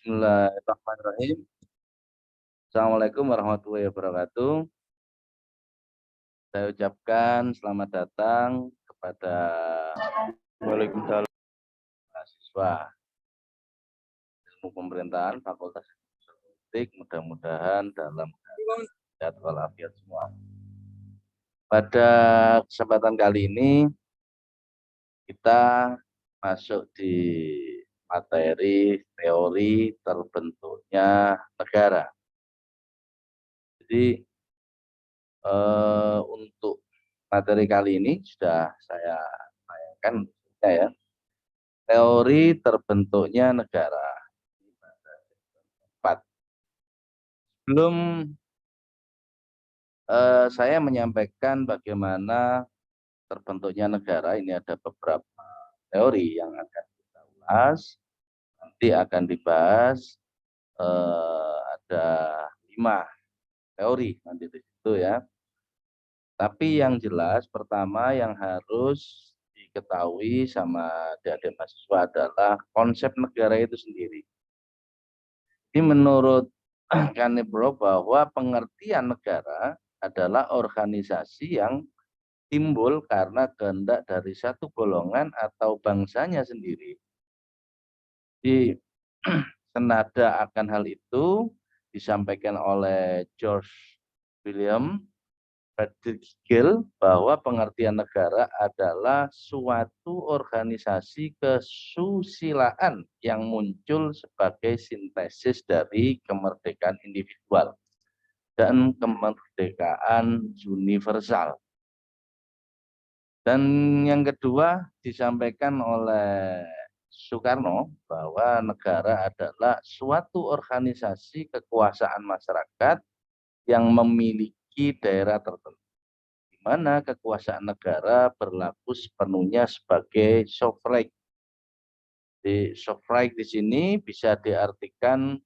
Bismillahirrahmanirrahim. Assalamualaikum warahmatullahi wabarakatuh. Saya ucapkan selamat datang kepada Waalaikumsalam mahasiswa ilmu pemerintahan Fakultas Politik. Mudah-mudahan dalam sehat walafiat semua. Pada kesempatan kali ini kita masuk di materi teori terbentuknya negara. Jadi untuk materi kali ini sudah saya tanyakan ya, teori terbentuknya negara. Sebelum saya menyampaikan bagaimana terbentuknya negara, ini ada beberapa teori yang akan kita ulas. Nanti akan dibahas ada 5 teori nanti di situ ya. Tapi yang jelas pertama yang harus diketahui sama adik-adik mahasiswa adalah konsep negara itu sendiri. Ini menurut Kanebro bahwa pengertian negara adalah organisasi yang timbul karena kehendak dari satu golongan atau bangsanya sendiri. Di senada akan hal itu disampaikan oleh George William Frederick Hegel bahwa pengertian negara adalah suatu organisasi kesusilaan yang muncul sebagai sintesis dari kemerdekaan individual dan kemerdekaan universal. Dan yang kedua disampaikan oleh Soekarno bahwa negara adalah suatu organisasi kekuasaan masyarakat yang memiliki daerah tertentu, di mana kekuasaan negara berlaku sepenuhnya sebagai sovereign. Di sovereign di sini bisa diartikan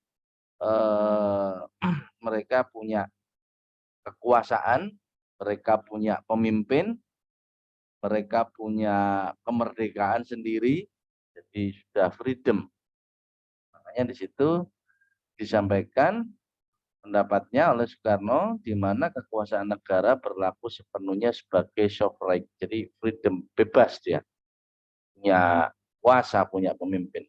mereka punya kekuasaan, mereka punya pemimpin, mereka punya kemerdekaan sendiri, jadi sudah freedom. Makanya di situ disampaikan pendapatnya oleh Soekarno, di mana kekuasaan negara berlaku sepenuhnya sebagai sovereign, jadi freedom, bebas dia, punya kuasa, punya pemimpin.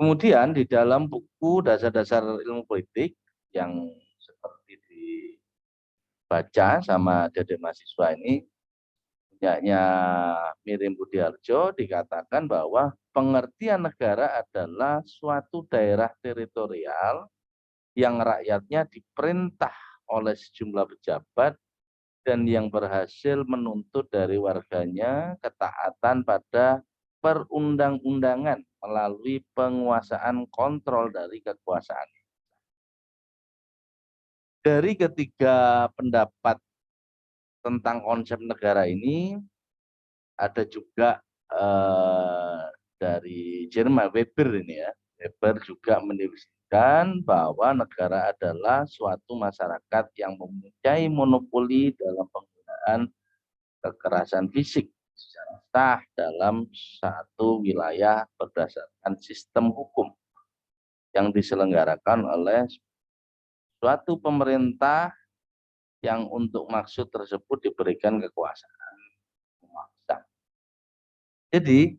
Kemudian di dalam buku dasar-dasar ilmu politik yang seperti dibaca sama adik mahasiswa ini, punyanya Mirim Budiarjo, dikatakan bahwa pengertian negara adalah suatu daerah teritorial yang rakyatnya diperintah oleh sejumlah pejabat dan yang berhasil menuntut dari warganya ketaatan pada perundang-undangan melalui penguasaan kontrol dari kekuasaan. Dari ketiga pendapat tentang konsep negara ini, ada juga dari Jerman, Weber ini ya. Weber juga mendefinisikan bahwa negara adalah suatu masyarakat yang mempunyai monopoli dalam penggunaan kekerasan fisik secara sah dalam satu wilayah berdasarkan sistem hukum yang diselenggarakan oleh suatu pemerintah yang untuk maksud tersebut diberikan kekuasaan memaksa. Jadi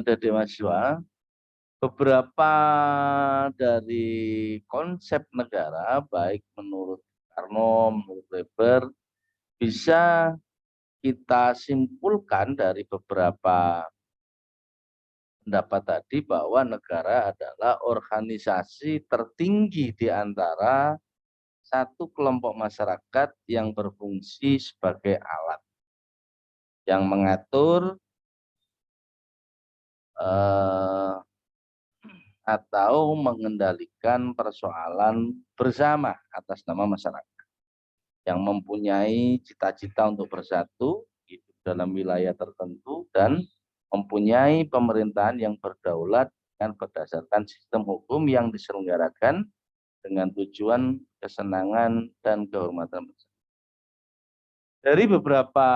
dari mahasiswa, beberapa dari konsep negara, baik menurut Karno, menurut Weber, bisa kita simpulkan dari beberapa pendapat tadi bahwa negara adalah organisasi tertinggi di antara satu kelompok masyarakat yang berfungsi sebagai alat yang mengatur atau mengendalikan persoalan bersama atas nama masyarakat yang mempunyai cita-cita untuk bersatu hidup dalam wilayah tertentu dan mempunyai pemerintahan yang berdaulat dengan berdasarkan sistem hukum yang diselenggarakan dengan tujuan kesenangan dan kehormatan bersama. Dari beberapa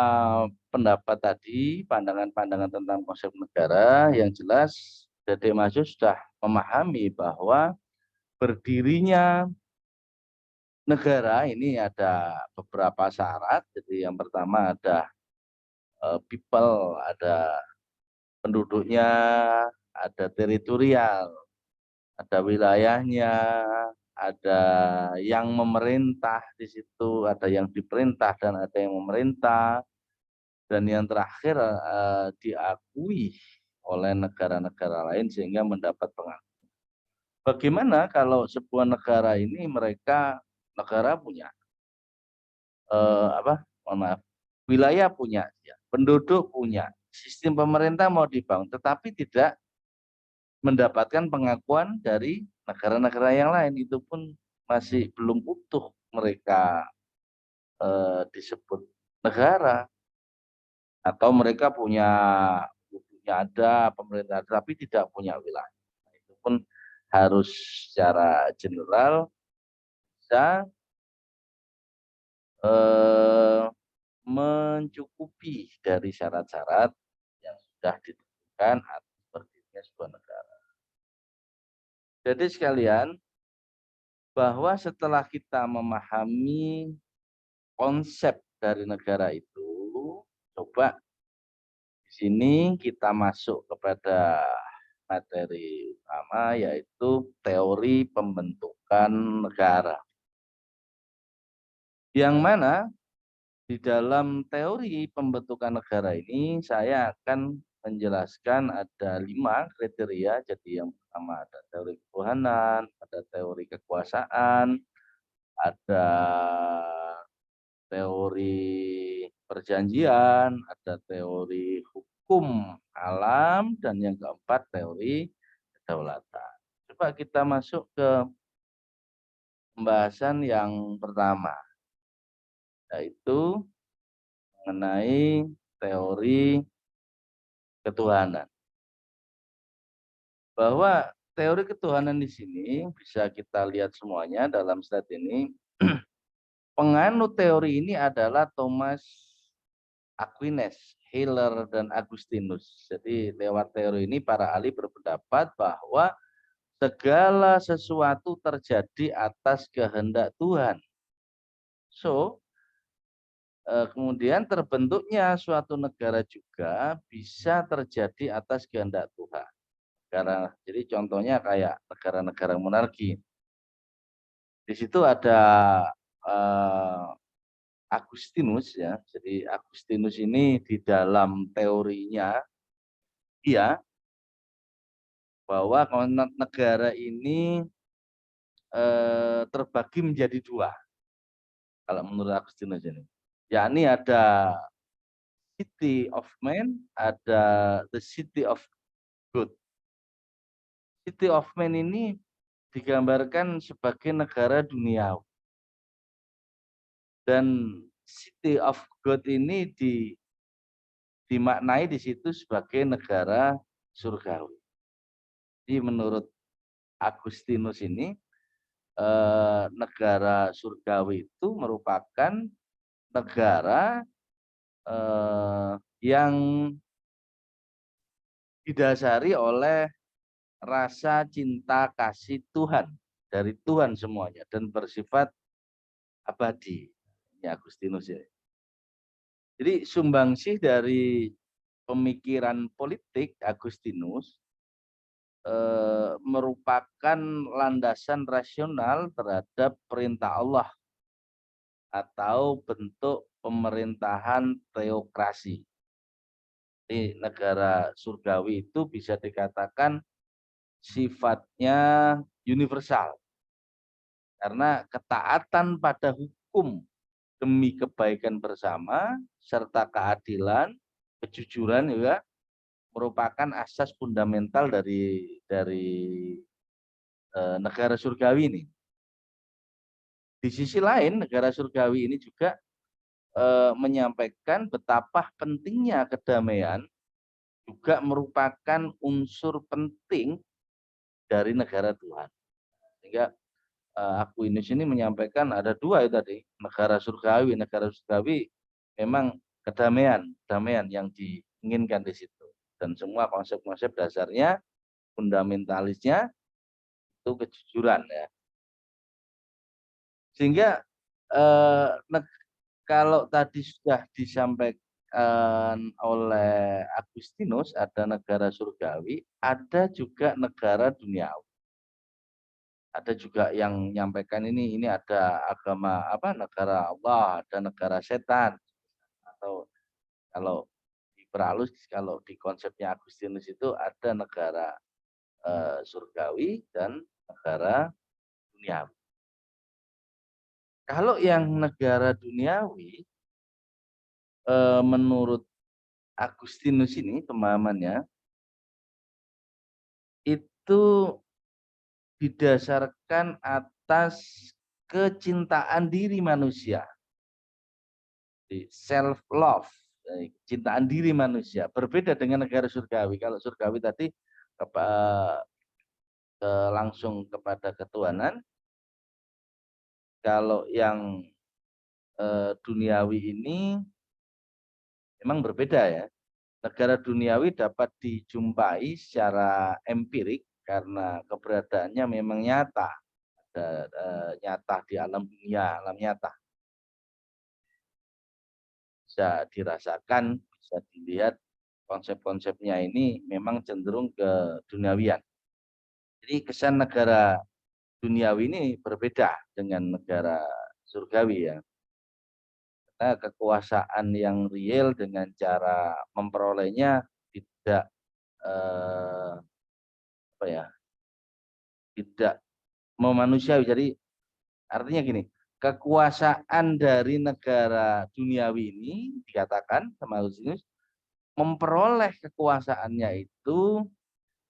pendapat tadi, pandangan-pandangan tentang konsep negara, yang jelas Dedek Masud sudah memahami bahwa berdirinya negara ini ada beberapa syarat. Jadi yang pertama ada people, ada penduduknya, ada teritorial, ada wilayahnya, ada yang memerintah di situ, ada yang diperintah dan ada yang memerintah, dan yang terakhir diakui oleh negara-negara lain sehingga mendapat pengakuan. Bagaimana kalau sebuah negara ini negara punya mohon maaf, wilayah punya, ya, penduduk punya, sistem pemerintah mau dibangun, tetapi tidak mendapatkan pengakuan dari negara-negara yang lain, itu pun masih belum utuh mereka disebut negara, atau mereka punya ada pemerintah tapi tidak punya wilayah. Nah, itu pun harus secara general bisa mencukupi dari syarat-syarat yang sudah ditentukan atas berdirinya sebuah negara. Jadi sekalian, bahwa setelah kita memahami konsep dari negara itu, coba di sini kita masuk kepada materi utama, yaitu teori pembentukan negara. Yang mana di dalam teori pembentukan negara ini saya akan menjelaskan ada 5 kriteria. Jadi yang pertama ada teori ketuhanan, ada teori kekuasaan, ada teori perjanjian, ada teori hukum alam, dan yang keempat teori kedaulatan. Coba kita masuk ke pembahasan yang pertama, yaitu mengenai teori ketuhanan. Bahwa teori ketuhanan di sini bisa kita lihat semuanya dalam slide ini. Penganut teori ini adalah Thomas Aquinas, Hiller, dan Agustinus. Jadi lewat teori ini para ahli berpendapat bahwa segala sesuatu terjadi atas kehendak Tuhan. So, kemudian terbentuknya suatu negara juga bisa terjadi atas kehendak Tuhan. Jadi contohnya kayak negara-negara monarki. Di situ ada Agustinus, ya. Jadi Agustinus ini di dalam teorinya dia bahwa negara ini terbagi menjadi 2. Kalau menurut Agustinus ini, yakni ada city of man, ada the city of God. City of man ini digambarkan sebagai negara duniawi. Dan City of God ini dimaknai di situ sebagai negara surgawi. Jadi menurut Agustinus ini negara surgawi itu merupakan negara yang didasari oleh rasa cinta kasih Tuhan dari Tuhan semuanya dan bersifat abadi. Ini Agustinus ya. Jadi sumbangsih dari pemikiran politik Agustinus merupakan landasan rasional terhadap perintah Allah atau bentuk pemerintahan teokrasi. Di negara surgawi itu bisa dikatakan sifatnya universal karena ketaatan pada hukum demi kebaikan bersama serta keadilan, kejujuran juga merupakan asas fundamental dari negara surgawi ini. Di sisi lain, negara surgawi ini juga menyampaikan betapa pentingnya kedamaian juga merupakan unsur penting dari negara Tuhan. Sehingga Aquinas ini menyampaikan ada 2 itu tadi, negara surgawi. Negara surgawi memang kedamaian yang diinginkan di situ. Dan semua konsep-konsep dasarnya fundamentalisnya itu kejujuran ya. Sehingga kalau tadi sudah disampaikan oleh Agustinus ada negara surgawi, ada juga negara duniawi. Ada juga yang menyampaikan ini ada agama negara Allah, ada negara setan, atau kalau diperhalus, kalau di konsepnya Agustinus itu ada negara surgawi dan negara duniawi. Kalau yang negara duniawi menurut Agustinus ini pemahamannya itu didasarkan atas kecintaan diri manusia, self love, cintaan diri manusia. Berbeda dengan negara surgawi. Kalau surgawi tadi langsung kepada ketuhanan. Kalau yang duniawi ini memang berbeda ya. Negara duniawi dapat dijumpai secara empirik karena keberadaannya memang nyata, nyata di alam dunia, alam nyata. Bisa dirasakan, bisa dilihat konsep-konsepnya ini memang cenderung ke duniawian. Jadi kesan negara duniawi ini berbeda dengan negara surgawi ya. Karena kekuasaan yang real dengan cara memperolehnya tidak tidak memanusiawi. Jadi artinya gini, kekuasaan dari negara duniawi ini dikatakan sama Agustinus memperoleh kekuasaannya itu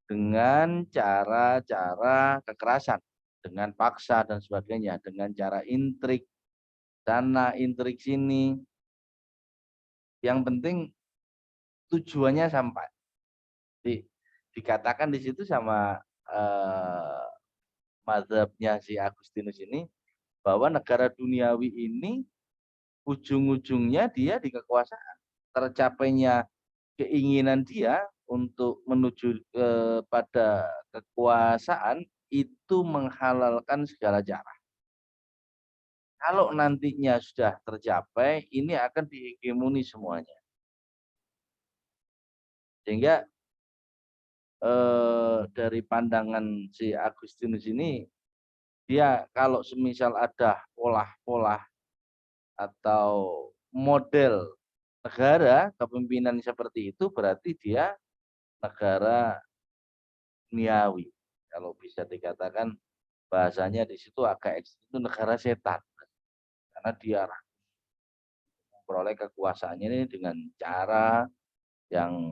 dengan cara-cara kekerasan, dengan paksa dan sebagainya, dengan cara intrik sana, intrik sini. Yang penting tujuannya sampai. Dikatakan di situ sama mazhabnya si Agustinus ini bahwa negara duniawi ini ujung-ujungnya dia di kekuasaan. Tercapainya keinginan dia untuk menuju pada kekuasaan itu menghalalkan segala cara. Kalau nantinya sudah tercapai, ini akan dihegemoni semuanya. Sehingga dari pandangan si Agustinus ini, dia kalau semisal ada pola-pola atau model negara kepemimpinan seperti itu, berarti dia negara duniawi. Kalau bisa dikatakan bahasanya di situ agak ekstrim, itu negara setan. Karena dia memperoleh kekuasaannya ini dengan cara yang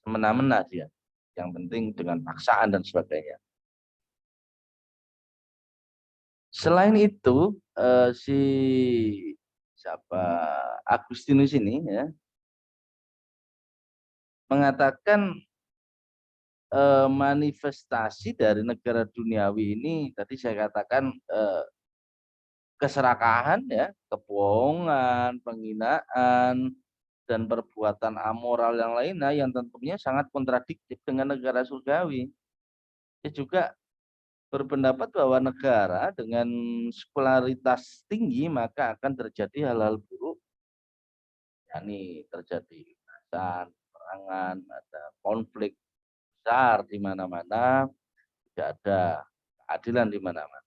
semena-mena dia. Yang penting dengan paksaan dan sebagainya. Selain itu, si Agustinus ini ya mengatakan manifestasi dari negara duniawi ini tadi saya katakan keserakahan ya, kebohongan, penghinaan dan perbuatan amoral yang lainnya yang tentunya sangat kontradiktif dengan negara surgawi. Dia juga berpendapat bahwa negara dengan skularitas tinggi maka akan terjadi hal-hal buruk, yakni terjadi kekerasan, perangan, ada konflik besar di mana-mana, tidak ada keadilan di mana-mana.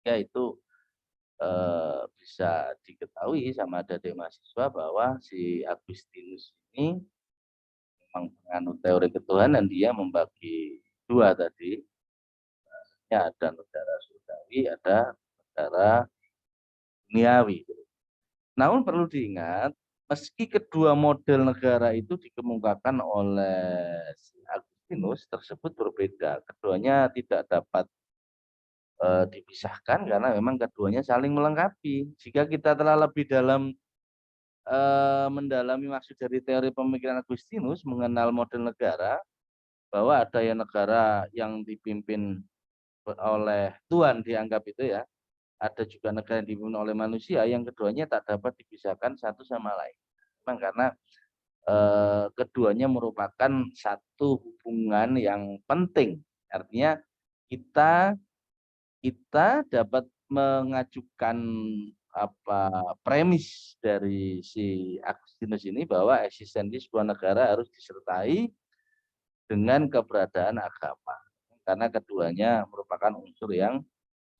Ya itu bisa diketahui sama adik mahasiswa bahwa si Agustinus ini memang menganut teori ketuhanan, dia membagi dua tadi. Ya, ada negara surgawi, ada negara duniawi. Namun perlu diingat, meski kedua model negara itu dikemukakan oleh Agustinus tersebut berbeda. Keduanya tidak dapat dipisahkan karena memang keduanya saling melengkapi. Jika kita telah lebih dalam mendalami maksud dari teori pemikiran Agustinus mengenal model negara, bahwa ada yang negara yang dipimpin oleh Tuhan dianggap itu ya, ada juga negara yang dipimpin oleh manusia, yang keduanya tak dapat dipisahkan satu sama lain. Memang karena keduanya merupakan satu hubungan yang penting. Artinya kita dapat mengajukan premis dari si Agustinus ini bahwa eksistensi sebuah negara harus disertai dengan keberadaan agama, karena keduanya merupakan unsur yang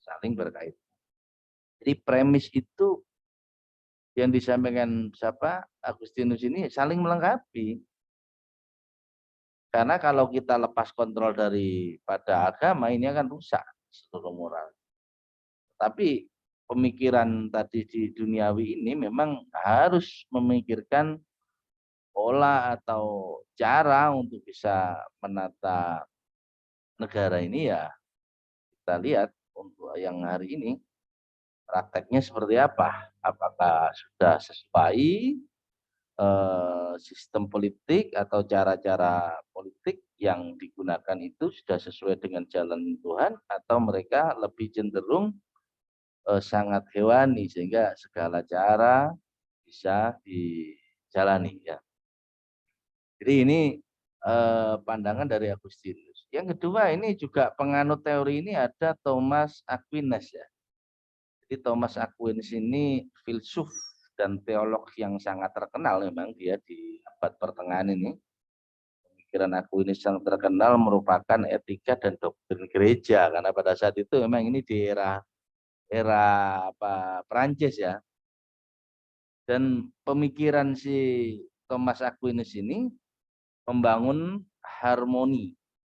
saling berkaitan. Jadi premis itu yang disampaikan Agustinus ini saling melengkapi. Karena kalau kita lepas kontrol daripada agama, ini akan rusak seluruh moral. Tapi pemikiran tadi di duniawi ini memang harus memikirkan pola atau cara untuk bisa menata negara ini. Ya kita lihat untuk yang hari ini prakteknya seperti apa. Apakah sudah sesuai sistem politik atau cara-cara politik yang digunakan itu sudah sesuai dengan jalan Tuhan, atau mereka lebih cenderung sangat hewani sehingga segala cara bisa dijalani, ya. Jadi ini pandangan dari Agustinus. Yang kedua, ini juga penganut teori ini ada Thomas Aquinas, ya. Jadi Thomas Aquinas ini filsuf dan teolog yang sangat terkenal, memang dia di abad pertengahan ini. Pemikiran Aquinas yang terkenal merupakan etika dan doktrin gereja, karena pada saat itu memang ini di era Prancis, ya. Dan pemikiran si Thomas Aquinas ini membangun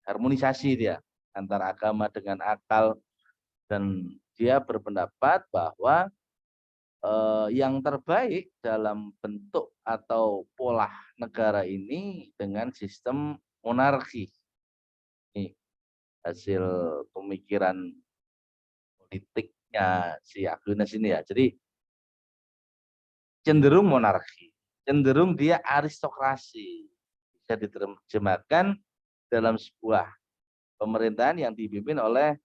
harmonisasi dia antara agama dengan akal, dan dia berpendapat bahwa yang terbaik dalam bentuk atau pola negara ini dengan sistem monarki. Ini hasil pemikiran politiknya si Aquinas ini, ya. Jadi cenderung monarki, cenderung dia aristokrasi. Bisa diterjemahkan dalam sebuah pemerintahan yang dipimpin oleh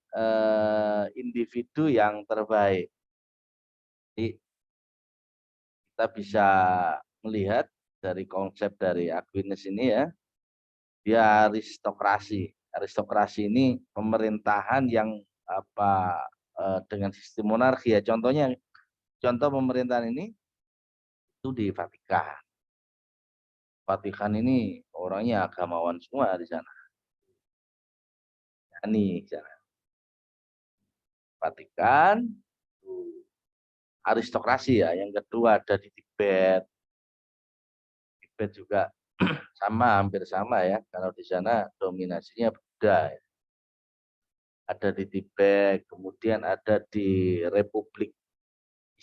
individu yang terbaik. Jadi kita bisa melihat dari konsep dari Aquinas ini, ya, dia aristokrasi. Aristokrasi ini pemerintahan yang dengan sistem monarki, ya. Contoh pemerintahan ini itu di Vatikan. Vatikan ini orangnya agamawan semua di sana. Ini Vatikan aristokrasi, ya. Yang kedua ada di Tibet. Tibet juga hampir sama, ya. Kalau di sana dominasinya Buddha, ya. Ada di Tibet, kemudian ada di Republik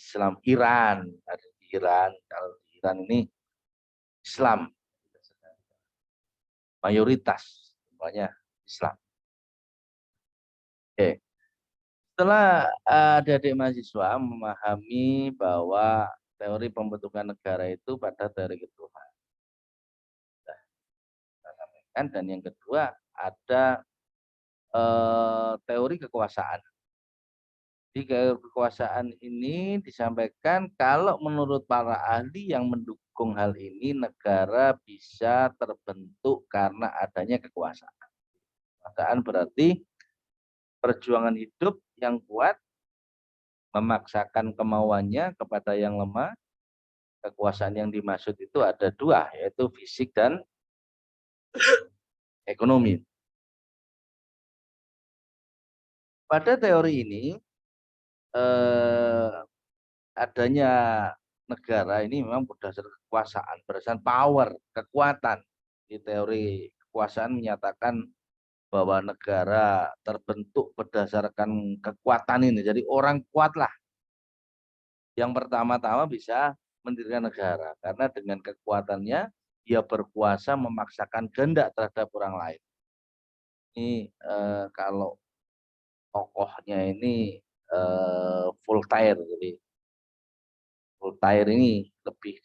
Islam Iran, ada di Iran. Kalau di Iran ini Islam mayoritas, semuanya Islam. Oke. Setelah adik-adik mahasiswa memahami bahwa teori pembentukan negara itu pada teori ketuhanan, dan yang kedua ada teori kekuasaan. Di kekuasaan ini disampaikan kalau menurut para ahli yang mendukung hal ini, negara bisa terbentuk karena adanya kekuasaan. Kekuasaan berarti perjuangan hidup yang kuat memaksakan kemauannya kepada yang lemah. Kekuasaan yang dimaksud itu ada dua, yaitu fisik dan ekonomi. Pada teori ini adanya negara ini memang berdasarkan kekuasaan, berdasarkan power, kekuatan. Di teori kekuasaan menyatakan bahwa negara terbentuk berdasarkan kekuatan ini. Jadi orang kuatlah yang pertama-tama bisa mendirikan negara, karena dengan kekuatannya dia berkuasa memaksakan kehendak terhadap orang lain. Ini kalau tokohnya ini Voltaire. Jadi Voltaire ini lebih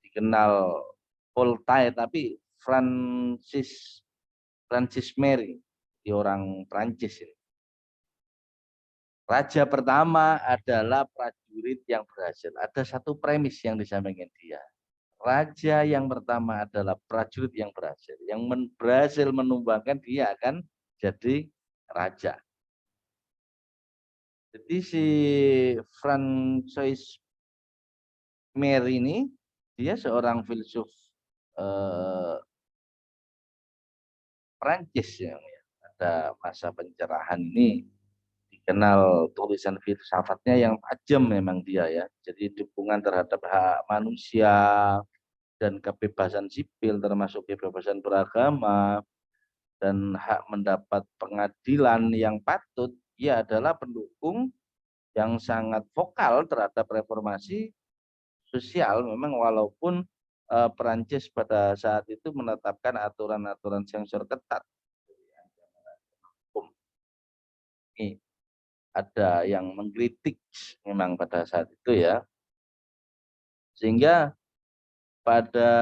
dikenal Voltaire, tapi Francis Mary, di orang Prancis ini. Raja pertama adalah prajurit yang berhasil. Ada satu premis yang disampaikan dia. raja yang pertama adalah prajurit yang berhasil menumbangkan, dia akan jadi raja. Jadi si Francois Mer ini, dia seorang filsuf Prancis yang pada masa pencerahan ini dikenal tulisan filsafatnya yang tajam memang dia ya. Jadi dukungan terhadap hak manusia dan kebebasan sipil termasuk kebebasan beragama dan hak mendapat pengadilan yang patut, ia adalah pendukung yang sangat vokal terhadap reformasi sosial memang, walaupun Perancis pada saat itu menetapkan aturan-aturan sensor ketat. Ini ada yang mengkritik memang pada saat itu ya, sehingga pada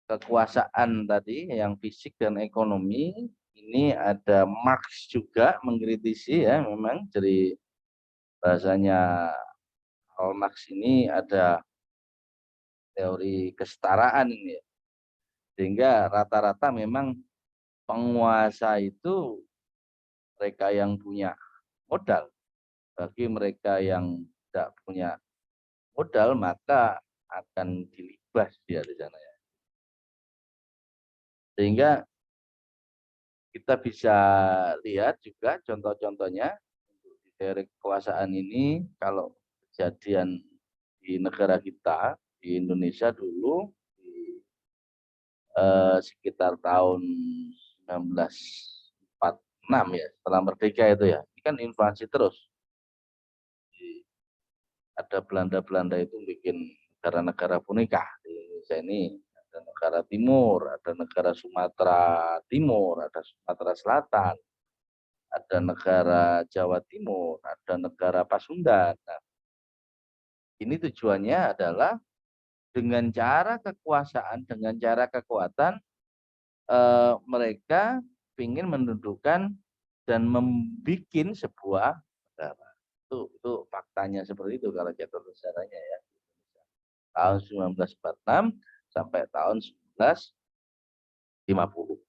kekuasaan tadi yang fisik dan ekonomi ini ada Marx juga mengkritisi ya, memang dari bahasanya Karl Marx ini ada teori kesetaraan ini ya. Sehingga rata-rata memang penguasa itu mereka yang punya modal. Bagi mereka yang tidak punya modal maka akan dilibas dia di sana ya. Sehingga kita bisa lihat juga contoh-contohnya di teori kekuasaan ini. Kalau kejadian di negara kita di Indonesia dulu di sekitar tahun 1946 ya, setelah merdeka itu ya, ini kan invasi terus. Ada Belanda itu bikin negara-negara punika di Indonesia ini. Ada negara timur, ada negara Sumatera Timur, ada Sumatera Selatan, ada negara Jawa Timur, ada negara Pasundan. Nah, ini tujuannya adalah dengan cara kekuasaan, dengan cara kekuatan, mereka ingin mendudukan dan membuat sebuah negara. Itu faktanya seperti itu kalau catat sejarahnya ya. Tahun 1946 sampai tahun 1950.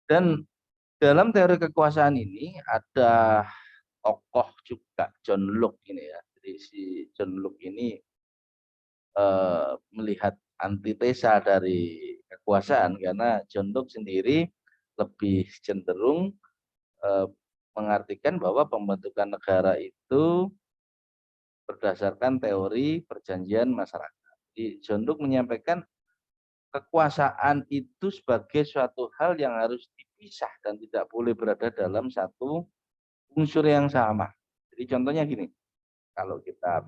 Dan dalam teori kekuasaan ini ada tokoh juga, John Locke ini ya. Jadi si John Locke ini melihat antitesa dari kekuasaan, karena John Locke sendiri lebih cenderung mengartikan bahwa pembentukan negara itu berdasarkan teori perjanjian masyarakat. Jadi John Locke menyampaikan kekuasaan itu sebagai suatu hal yang harus dipisah dan tidak boleh berada dalam satu unsur yang sama. Jadi contohnya gini, kalau kita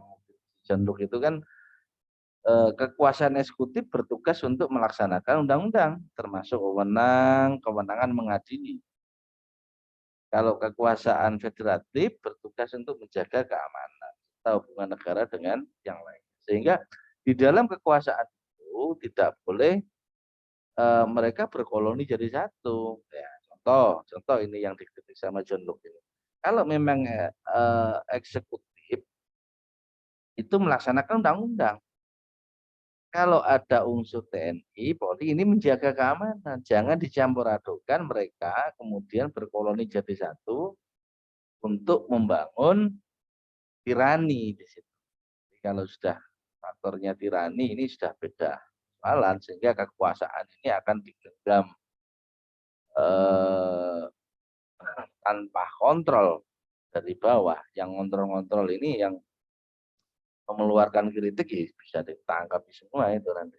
John Locke itu kan kekuasaan eksekutif bertugas untuk melaksanakan undang-undang, termasuk kewenangan mengadili. Kalau kekuasaan federatif bertugas untuk menjaga keamanan atau hubungan negara dengan yang lain. Sehingga di dalam kekuasaan itu tidak boleh mereka berkoloni jadi satu. Ya, contoh ini yang dikritik sama John Locke ini. Kalau memang eksekutif itu melaksanakan undang-undang, kalau ada unsur TNI, Polri ini menjaga keamanan. Jangan dicampur adukkan mereka kemudian berkoloni jadi satu untuk membangun tirani di situ. Jadi kalau sudah faktornya tirani, ini sudah beda soalan, sehingga kekuasaan ini akan digenggam tanpa kontrol dari bawah. Yang ngontrol-ngontrol ini yang mengeluarkan kritik ya bisa ditangkap semua itu nanti.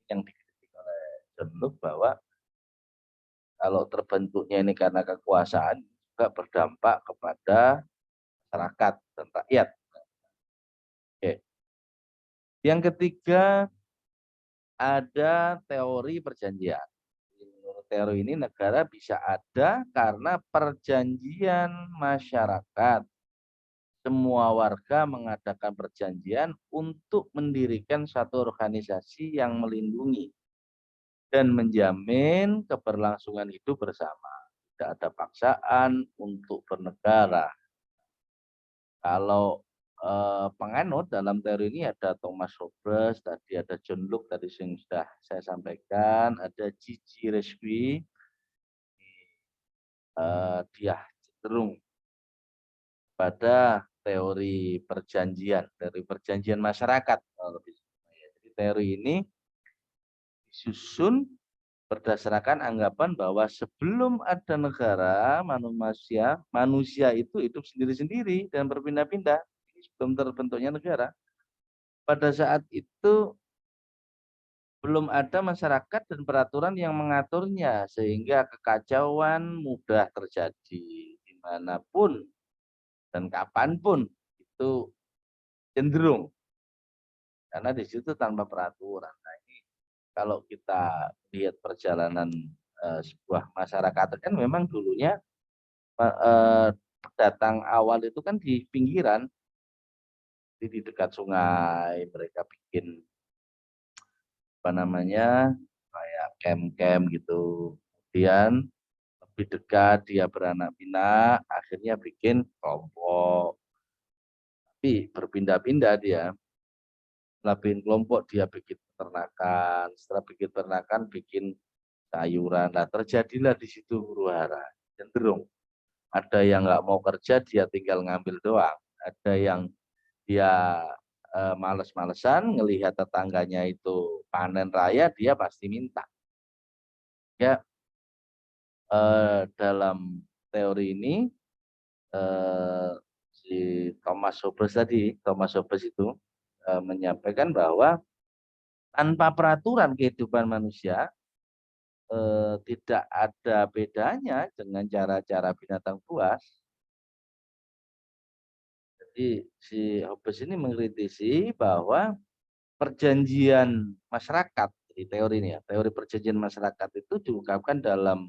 Yang dikritik oleh John Locke bahwa kalau terbentuknya ini karena kekuasaan juga berdampak kepada masyarakat dan rakyat. Oke. Yang ketiga ada teori perjanjian. Menurut teori ini negara bisa ada karena perjanjian masyarakat. Semua warga mengadakan perjanjian untuk mendirikan satu organisasi yang melindungi dan menjamin keberlangsungan hidup bersama. Tidak ada paksaan untuk bernegara. Kalau penganut dalam teori ini ada Thomas Hobbes, tadi ada John Locke tadi yang sudah saya sampaikan, ada Gigi Resqui, dia cenderung pada teori perjanjian masyarakat. Jadi teori ini disusun berdasarkan anggapan bahwa sebelum ada negara, manusia itu hidup sendiri-sendiri dan berpindah-pindah sebelum terbentuknya negara. Pada saat itu belum ada masyarakat dan peraturan yang mengaturnya, sehingga kekacauan mudah terjadi dimanapun dan kapanpun itu cenderung, karena di situ tanpa peraturan. Nah, ini kalau kita lihat perjalanan sebuah masyarakat kan memang dulunya datang awal itu kan di pinggiran, di dekat sungai mereka bikin apa namanya kayak camp-camp gitu. Kemudian lebih dekat dia beranak pinak, akhirnya bikin kelompok. Tapi berpindah-pindah dia, setelah bikin kelompok dia bikin peternakan, setelah bikin peternakan bikin sayuran. Nah, terjadilah di situ huru-hara. Cenderung ada yang nggak mau kerja, dia tinggal ngambil doang. Ada yang dia males-malesan, ngelihat tetangganya itu panen raya, dia pasti minta. Ya, dalam teori ini si Thomas Hobbes itu menyampaikan bahwa tanpa peraturan kehidupan manusia tidak ada bedanya dengan cara-cara binatang buas. Jadi si Hobbes ini mengkritisi bahwa perjanjian masyarakat, di teori ini ya, teori perjanjian masyarakat itu diungkapkan dalam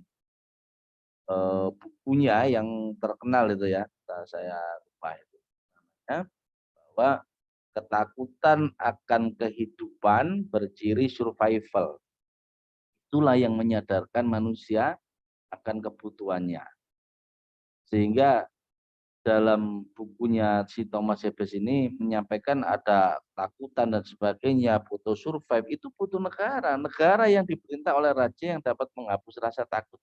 bukunya yang terkenal itu ya, saya lupa itu namanya, bahwa ketakutan akan kehidupan berciri survival. Itulah yang menyadarkan manusia akan kebutuhannya. Sehingga dalam bukunya si Thomas Hobbes ini menyampaikan ada takutan dan sebagainya, butuh survive, itu butuh negara. Negara yang diperintah oleh raja yang dapat menghapus rasa takut.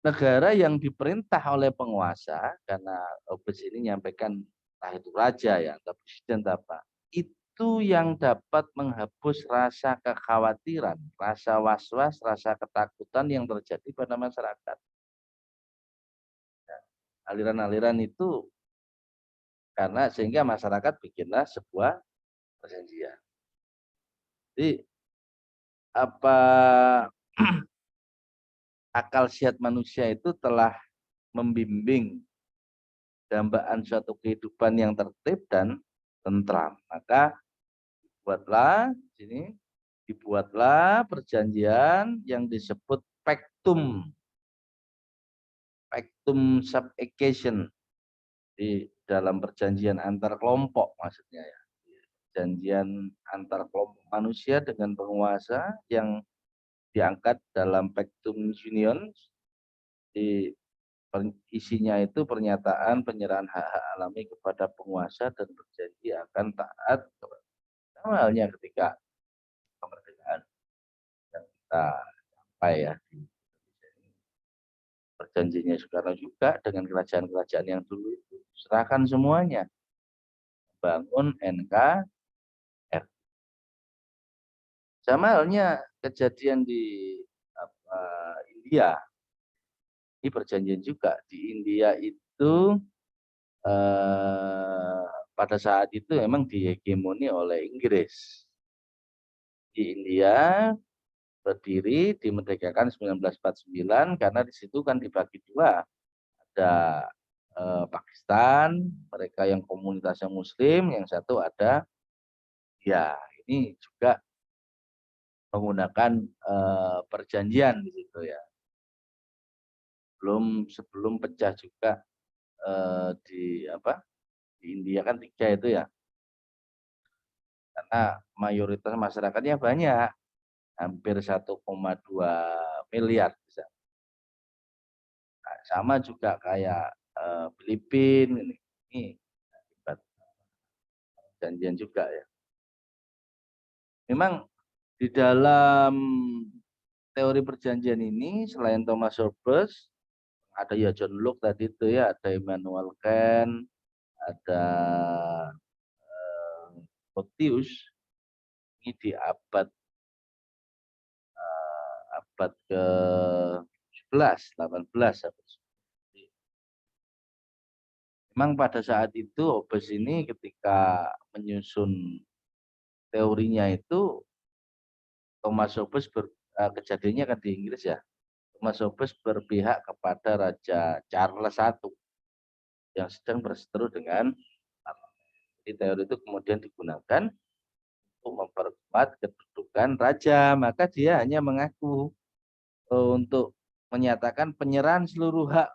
Negara yang diperintah oleh penguasa, karena Hobbes ini menyampaikan entah itu raja ya, atau presiden apa, itu yang dapat menghapus rasa kekhawatiran, rasa was-was, rasa ketakutan yang terjadi pada masyarakat. Aliran-aliran itu karena sehingga masyarakat bikinlah sebuah perjanjian. Jadi apa akal sehat manusia itu telah membimbing dambaan suatu kehidupan yang tertib dan tentram. Maka dibuatlah perjanjian yang disebut pactum sub-occasion di dalam perjanjian antar kelompok maksudnya ya. Perjanjian antar kelompok manusia dengan penguasa yang diangkat dalam pactum union, di isinya itu pernyataan penyerahan hak-hak alami kepada penguasa dan berjanji akan taat kepada, sama halnya ketika kemerdekaan yang kita capai ya di Indonesia ini. Perjanjiannya Soekarno juga dengan kerajaan-kerajaan yang dulu itu serahkan semuanya bangun NKRI. Sama halnya kejadian di India. Ini perjanjian juga di India itu pada saat itu memang dihegemoni oleh Inggris. Di India berdiri dimerdekakan 1949 karena di situ kan dibagi dua, ada Pakistan, mereka yang komunitasnya Muslim, yang satu ada ya ini juga menggunakan perjanjian di situ ya. Sebelum pecah juga di India kan 3 itu ya, karena mayoritas masyarakatnya banyak, hampir 1,2 miliar. Nah, sama juga kayak Filipina ini akibat perjanjian juga ya. Memang di dalam teori perjanjian ini selain Thomas Hobbes ada ya John Locke tadi itu ya, ada Immanuel Kant, ada Photius ini di abad ke 11, 18. Memang pada saat itu Hobbes ini ketika menyusun teorinya itu Thomas Hobbes kejadiannya kan di Inggris ya. Thomas Hobbes berpihak kepada Raja Charles I yang sedang berseteru dengan parlemen. Jadi teori itu kemudian digunakan untuk memperkuat kedudukan raja, maka dia hanya mengaku untuk menyatakan penyerahan seluruh hak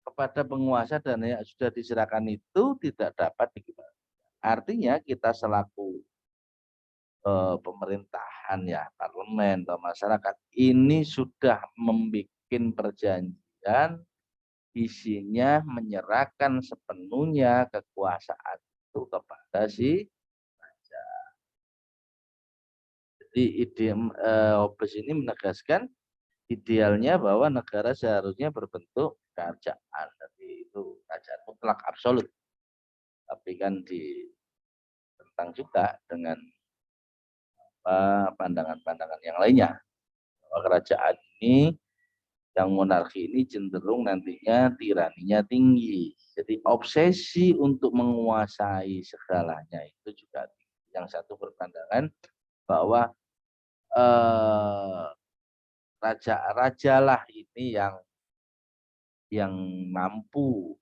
kepada penguasa dan yang sudah diserahkan itu tidak dapat dikembalikan. Artinya kita selaku pemerintahan ya, parlemen atau masyarakat ini sudah membuat perjanjian isinya menyerahkan sepenuhnya kekuasaan itu kepada si raja. Jadi ide Hobbes ini menegaskan idealnya bahwa negara seharusnya berbentuk kerajaan. Jadi itu kerajaan mutlak absolut. Tapi kan ditentang juga dengan pandangan-pandangan yang lainnya. Bahwa kerajaan ini yang monarki ini cenderung nantinya tiraninya tinggi. Jadi obsesi untuk menguasai segalanya itu juga tinggi. Yang satu berpandangan bahwa raja-rajalah ini yang mampu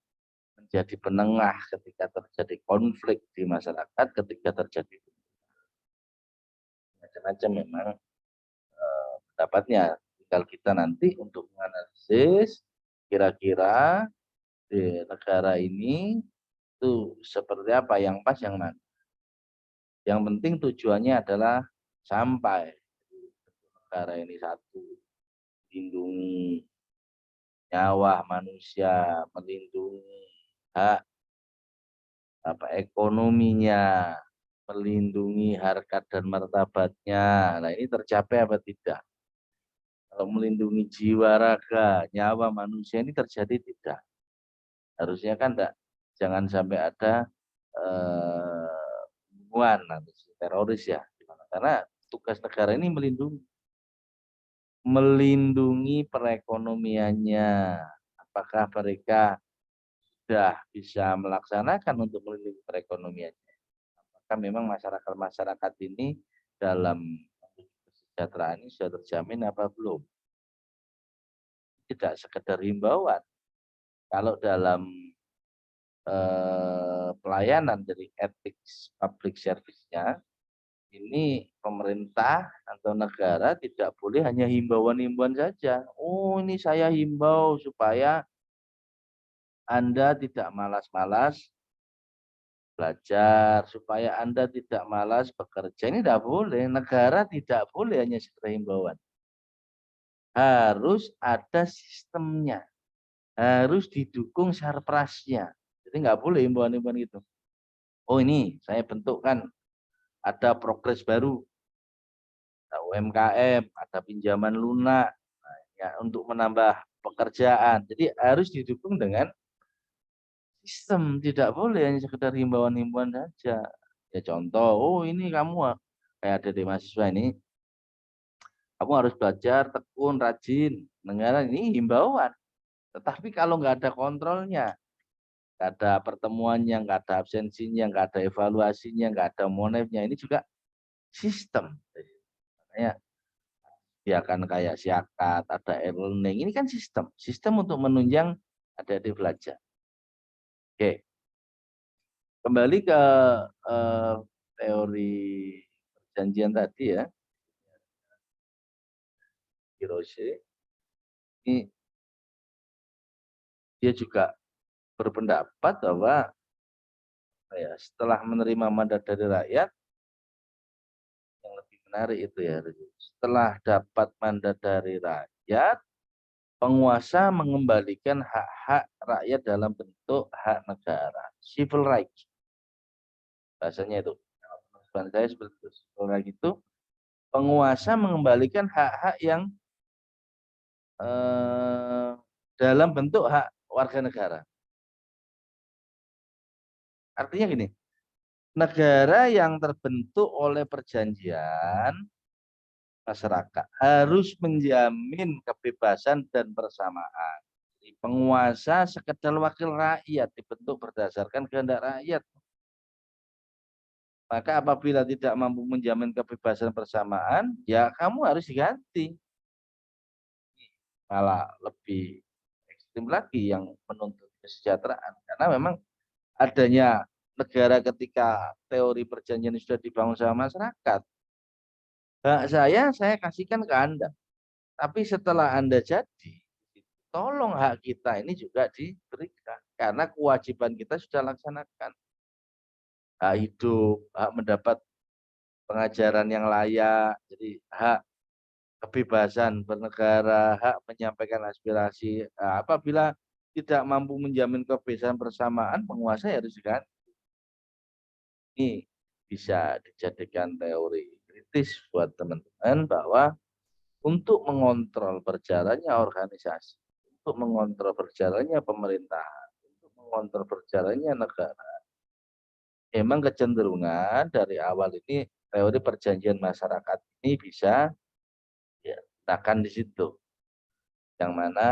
menjadi penengah ketika terjadi konflik di masyarakat, ketika terjadi macam-macam memang pendapatnya. Tinggal kita nanti untuk menganalisis kira-kira di negara ini itu seperti apa, yang pas yang mana. Yang penting tujuannya adalah sampai negara ini satu, melindungi nyawa manusia, melindungi hak ekonominya, melindungi harkat dan martabatnya. Nah, ini tercapai apa tidak? Kalau melindungi jiwa raga, nyawa manusia ini terjadi tidak? Harusnya kan enggak, jangan sampai ada pembunuhan atau teroris ya. Karena tugas negara ini melindungi perekonomiannya. Apakah mereka sudah bisa melaksanakan untuk melindungi perekonomiannya? Apakah memang masyarakat ini dalam kesejahteraan ini sudah terjamin apa belum? Tidak sekedar himbauan. Kalau dalam pelayanan dari ethics public service-nya, ini pemerintah atau negara tidak boleh hanya himbauan-himbauan saja. Oh, ini saya himbau supaya Anda tidak malas-malas belajar, supaya Anda tidak malas bekerja. Ini tidak boleh. Negara tidak boleh hanya sekedar himbauan. Harus ada sistemnya. Harus didukung sarprasnya. Jadi nggak boleh himbauan-himbauan itu. Oh, ini saya bentukkan ada progres baru, ada UMKM, ada pinjaman lunak, ya, untuk menambah pekerjaan. Jadi harus didukung dengan sistem, tidak boleh hanya sekedar himbauan-himbauan saja. Ya contoh, oh ini kamu kayak ada di mahasiswa ini, kamu harus belajar tekun, rajin. Negara ini himbauan. Tetapi kalau nggak ada kontrolnya, nggak ada pertemuannya, nggak ada absensinya, nggak ada evaluasinya, nggak ada monefnya, ini juga sistem. Makanya dia akan kayak siakat, ada e-learning, ini kan sistem untuk menunjang adik-adik belajar. Oke, kembali ke teori perjanjian tadi ya, Hirose, ini dia juga berpendapat bahwa ya, setelah menerima mandat dari rakyat, yang lebih menarik itu ya, setelah dapat mandat dari rakyat, penguasa mengembalikan hak-hak rakyat dalam bentuk hak negara. Civil rights. Bahasanya itu. Saya seperti itu. Civil rights itu penguasa mengembalikan hak-hak yang dalam bentuk hak warga negara. Artinya gini, negara yang terbentuk oleh perjanjian masyarakat harus menjamin kebebasan dan persamaan. Jadi, penguasa sekedar wakil rakyat dibentuk berdasarkan kehendak rakyat. Maka apabila tidak mampu menjamin kebebasan persamaan, ya kamu harus diganti. Malah lebih ekstrim lagi yang menuntut kesejahteraan. Karena memang adanya negara ketika teori perjanjian sudah dibangun sama masyarakat. Hak saya kasihkan ke Anda. Tapi setelah Anda jadi, tolong hak kita ini juga diberikan. Karena kewajiban kita sudah laksanakan. Hak hidup, hak mendapat pengajaran yang layak, jadi hak kebebasan bernegara, hak menyampaikan aspirasi. Nah, apabila tidak mampu menjamin kebebasan persamaan, penguasa harus diganti. Ini bisa dijadikan teori kritis buat teman-teman bahwa untuk mengontrol berjalannya organisasi, untuk mengontrol berjalannya pemerintahan, untuk mengontrol berjalannya negara, memang kecenderungan dari awal ini teori perjanjian masyarakat ini bisa ya, letakkan di situ. Yang mana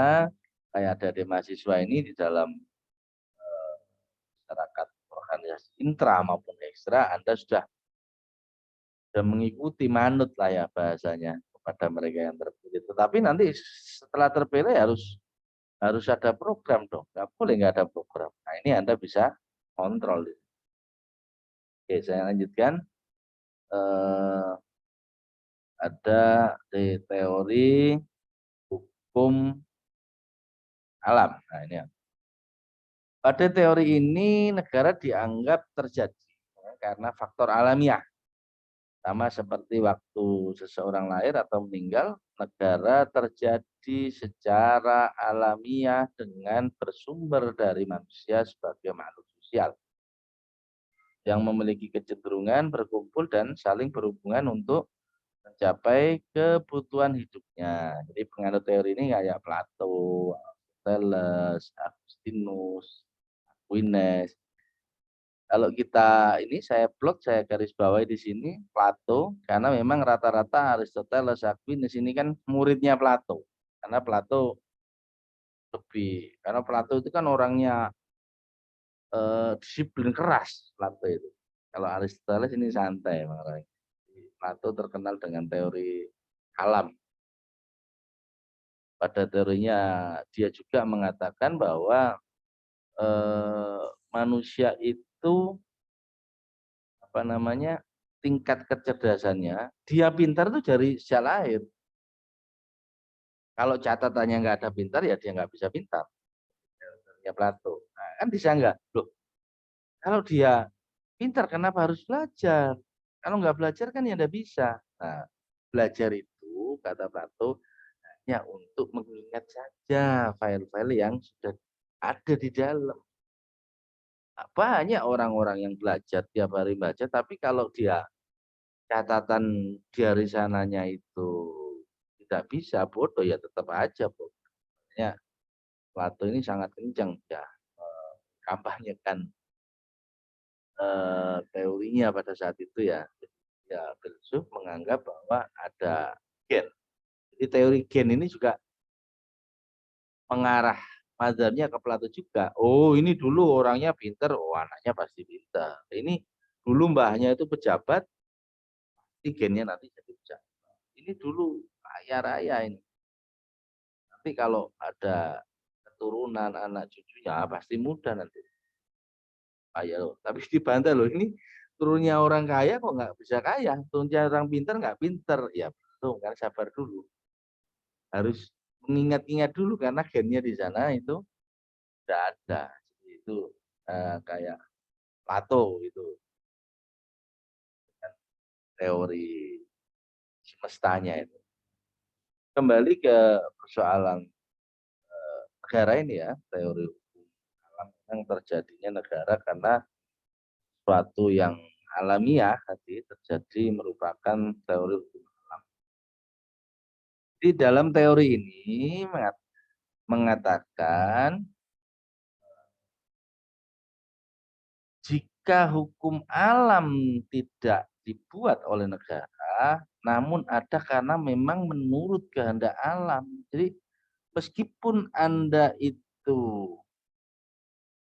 kayak dari mahasiswa ini di dalam masyarakat organisasi intra maupun ekstra, Anda sudah mengikuti manut lah ya bahasanya kepada mereka yang terpilih. Tetapi nanti setelah terpilih harus ada program dong. Nggak boleh nggak ada program. Nah ini Anda bisa kontrol. Oke, saya lanjutkan. Ada di teori hukum alam. Nah ini ya. Pada teori ini negara dianggap terjadi karena faktor alamiah. Sama seperti waktu seseorang lahir atau meninggal, negara terjadi secara alamiah dengan bersumber dari manusia sebagai makhluk sosial yang memiliki kecenderungan berkumpul dan saling berhubungan untuk mencapai kebutuhan hidupnya. Jadi penganut teori ini kayak Plato, Thales, Agustinus, Aquinas. Kalau kita ini saya blok, saya garis bawahi di sini Plato, karena memang rata-rata Aristoteles, Aquinas ini kan muridnya Plato. Karena Plato itu kan orangnya disiplin keras Plato itu. Kalau Aristoteles ini santai makanya. Plato terkenal dengan teori alam. Pada teorinya dia juga mengatakan bahwa manusia itu apa namanya tingkat kecerdasannya, dia pintar itu dari sejak lahir. Kalau catatannya nggak ada pintar, ya dia nggak bisa pintar. Ya Plato. Nah, kan bisa nggak? Loh, kalau dia pintar, kenapa harus belajar? Kalau nggak belajar kan ya nggak bisa. Nah, belajar itu, kata Plato, hanya untuk mengingat saja file-file yang sudah ada di dalam. Banyak orang-orang yang belajar tiap hari baca, tapi kalau dia catatan dari sananya itu tidak bisa, bodoh ya tetap aja bodoh. Ya, Plato ini sangat kencang ya kampanyekan teorinya pada saat itu ya. Ya, filsuf menganggap bahwa ada gen. Jadi teori gen ini juga mengarah mazhabnya ke Plato juga. Oh, ini dulu orangnya pinter, oh anaknya pasti pinter. Ini dulu mbahnya itu pejabat, ini gennya nanti jadi pejabat. Ini dulu kaya raya ini. Tapi kalau ada keturunan anak cucunya pasti muda nanti. Kaya loh. Tapi dibantah loh ini turunnya orang kaya kok nggak bisa kaya, turunnya orang pinter nggak pinter. Ya belum kan sabar dulu. Harus mengingat-ingat dulu karena gennya di sana itu tidak ada. Itu kayak Plato itu teori semestanya itu. Kembali ke persoalan negara ini ya, teori hukum alam yang terjadinya negara karena suatu yang alamiah tadi terjadi merupakan teori hukum alam. Di dalam teori ini mengatakan jika hukum alam tidak dibuat oleh negara, namun ada karena memang menurut kehendak alam. Jadi meskipun Anda itu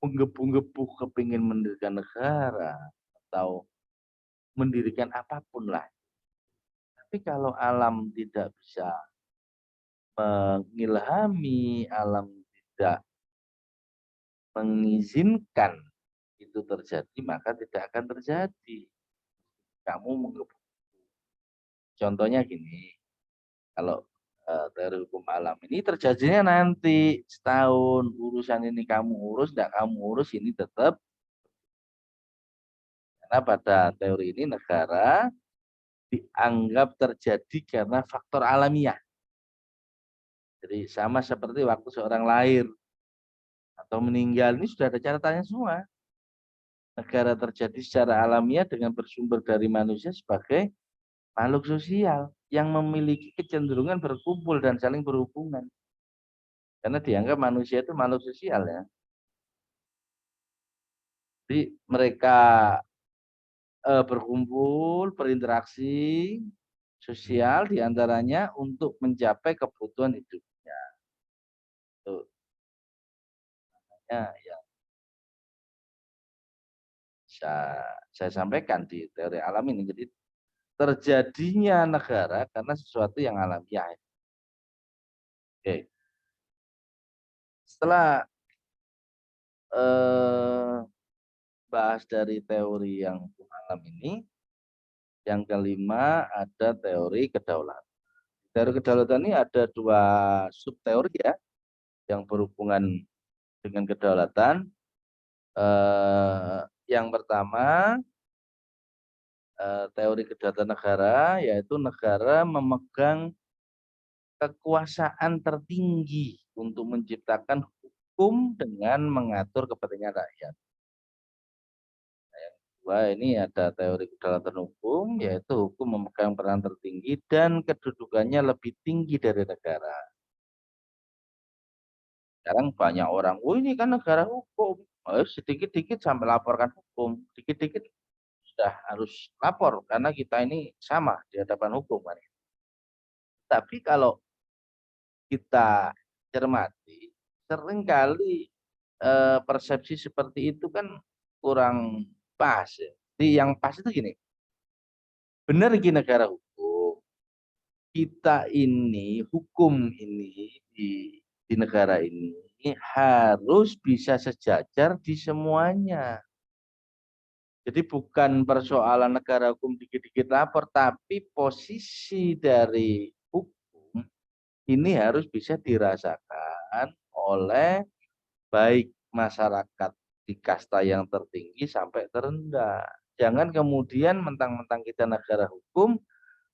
menggebu-gebu kepingin mendirikan negara atau mendirikan apapun lah, tapi kalau alam tidak bisa mengilhami, alam tidak mengizinkan itu terjadi, maka tidak akan terjadi. Kamu menggebu. Contohnya gini, kalau teori hukum alam ini terjadinya nanti setahun, urusan ini kamu urus, tidak kamu urus, ini tetap. Karena pada teori ini negara dianggap terjadi karena faktor alamiah. Jadi sama seperti waktu seorang lahir atau meninggal, ini sudah ada catatannya semua. Negara terjadi secara alamiah dengan bersumber dari manusia sebagai makhluk sosial yang memiliki kecenderungan berkumpul dan saling berhubungan. Karena dianggap manusia itu makhluk sosial ya. Jadi mereka berkumpul, berinteraksi sosial diantaranya untuk mencapai kebutuhan hidupnya. Itu yang bisa saya sampaikan di teori alam ini. Jadi terjadinya negara karena sesuatu yang alamiah. Oke. Setelah bahas dari teori yang alam ini, yang kelima ada teori kedaulatan. Teori kedaulatan ini ada dua subteori ya, yang berhubungan dengan kedaulatan. Yang pertama teori kedaulatan negara, yaitu negara memegang kekuasaan tertinggi untuk menciptakan hukum dengan mengatur kepentingan rakyat. Yang kedua ini ada teori kedaulatan hukum, yaitu hukum memegang peran tertinggi dan kedudukannya lebih tinggi dari negara. Sekarang banyak orang, oh ini kan negara hukum, sedikit-dikit sampai laporkan hukum, dikit-dikit sudah harus lapor karena kita ini sama di hadapan hukum. Tapi kalau kita cermati, seringkali persepsi seperti itu kan kurang pas. Ya. Jadi yang pas itu gini, benar ini negara hukum, kita ini hukum ini di negara ini harus bisa sejajar di semuanya. Jadi bukan persoalan negara hukum dikit-dikit lapor, tapi posisi dari hukum ini harus bisa dirasakan oleh baik masyarakat di kasta yang tertinggi sampai terendah. Jangan kemudian mentang-mentang kita negara hukum,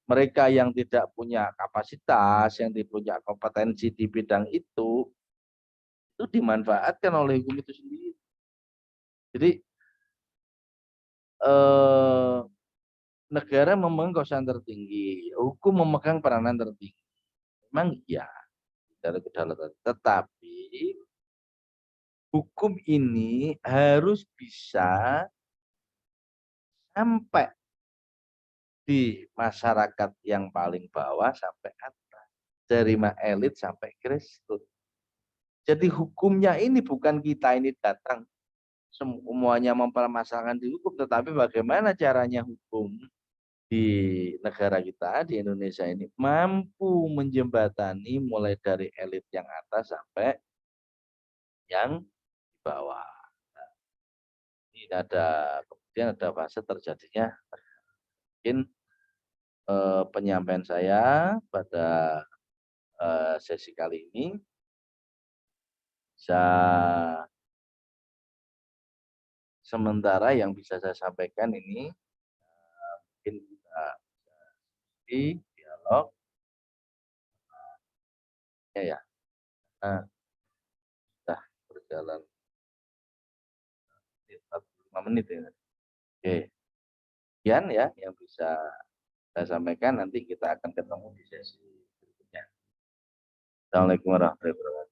mereka yang tidak punya kapasitas, yang tidak punya kompetensi di bidang itu dimanfaatkan oleh hukum itu sendiri. Jadi negara memegang kekuasaan tertinggi, hukum memegang peranan tertinggi. Memang iya, dari kedaulatan. Tetapi hukum ini harus bisa sampai di masyarakat yang paling bawah sampai atas, dari elit sampai grassroots. Jadi hukumnya ini bukan kita ini datang semuanya mempermasalahkan di hukum, tetapi bagaimana caranya hukum di negara kita, di Indonesia ini, mampu menjembatani mulai dari elit yang atas sampai yang di bawah. Nah, ini ada kemudian ada fase terjadinya mungkin penyampaian saya pada sesi kali ini bisa sementara yang bisa saya sampaikan ini mungkin kita di dialog ya ya. Nah, jalan 45 menit ya. Oke. Sekian ya yang bisa saya sampaikan, nanti kita akan ketemu di sesi berikutnya. Assalamualaikum warahmatullahi wabarakatuh.